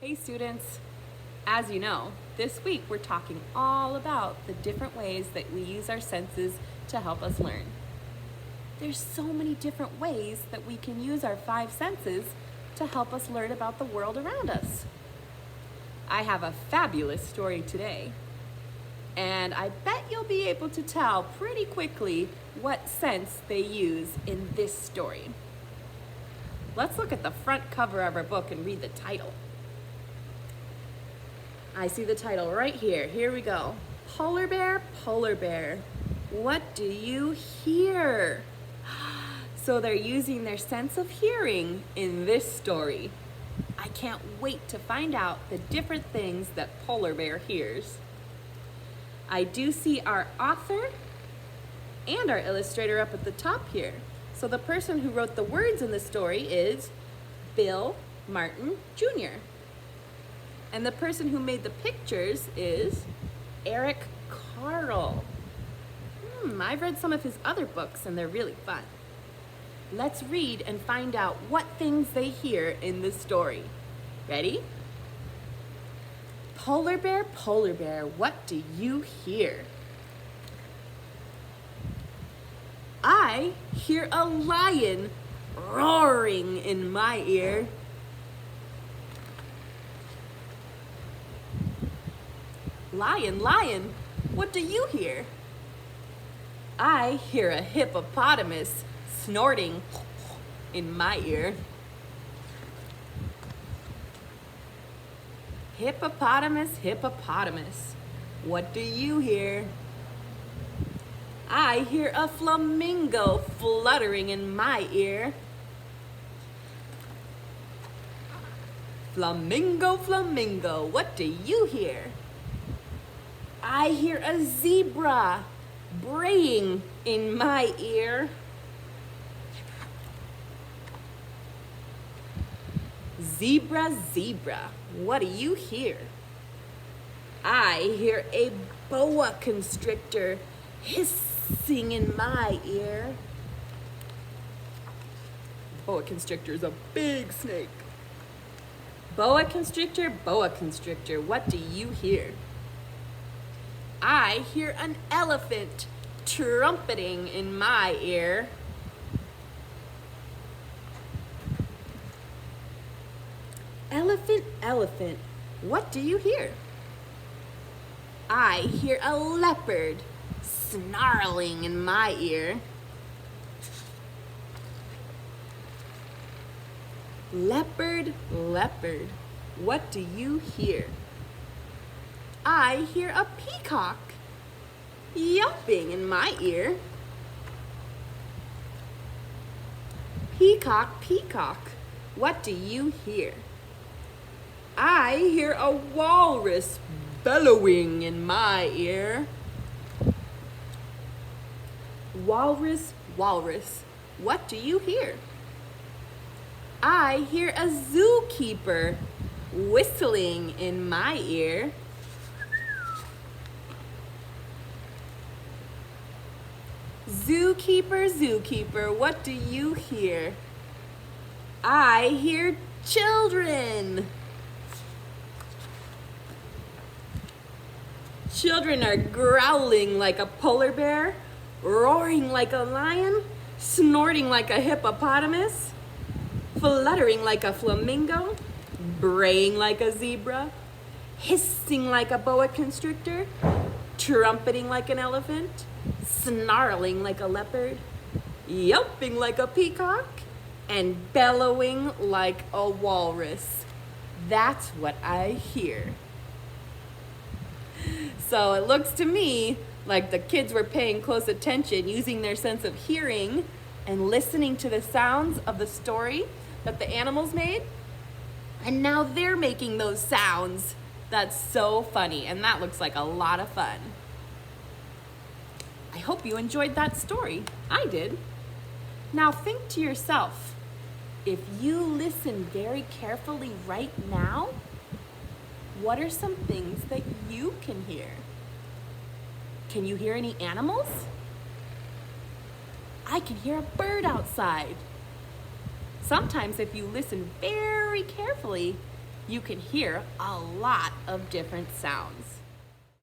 Hey students, as you know, this week we're talking all about the different ways that we use our senses to help us learn. There's so many different ways that we can use our five senses to help us learn about the world around us. I have a fabulous story today, and I bet you'll be able to tell pretty quickly what sense they use in this story. Let's look at the front cover of our book and read the title. I see the title right here. Here we go. Polar bear, what do you hear? So they're using their sense of hearing in this story. I can't wait to find out the different things that polar bear hears. I do see our author and our illustrator up at the top here. So the person who wrote the words in the story is Bill Martin Jr. And the person who made the pictures is Eric Carle. I've read some of his other books and they're really fun. Let's read and find out what things they hear in the story. Ready? Polar bear, what do you hear? I hear a lion roaring in my ear. Lion, what do you hear? I hear a hippopotamus snorting in my ear. Hippopotamus, what do you hear? I hear a flamingo fluttering in my ear. Flamingo, what do you hear? I hear a zebra braying in my ear. Zebra, what do you hear? I hear a boa constrictor hissing in my ear. Boa constrictor is a big snake. Boa constrictor, what do you hear? I hear an elephant trumpeting in my ear. Elephant, what do you hear? I hear a leopard snarling in my ear. Leopard, what do you hear? I hear a peacock yelping in my ear. Peacock, what do you hear? I hear a walrus bellowing in my ear. Walrus, what do you hear? I hear a zookeeper whistling in my ear. Zookeeper, what do you hear? I hear children. Children are growling like a polar bear, roaring like a lion, snorting like a hippopotamus, fluttering like a flamingo, braying like a zebra, hissing like a boa constrictor, trumpeting like an elephant, snarling like a leopard, yelping like a peacock, and bellowing like a walrus. That's what I hear. So it looks to me like the kids were paying close attention, using their sense of hearing and listening to the sounds of the story that the animals made. And now they're making those sounds. That's so funny, and that looks like a lot of fun. I hope you enjoyed that story. I did. Now think to yourself, if you listen very carefully right now, what are some things that you can hear? Can you hear any animals? I can hear a bird outside. Sometimes if you listen very carefully, you can hear a lot of different sounds.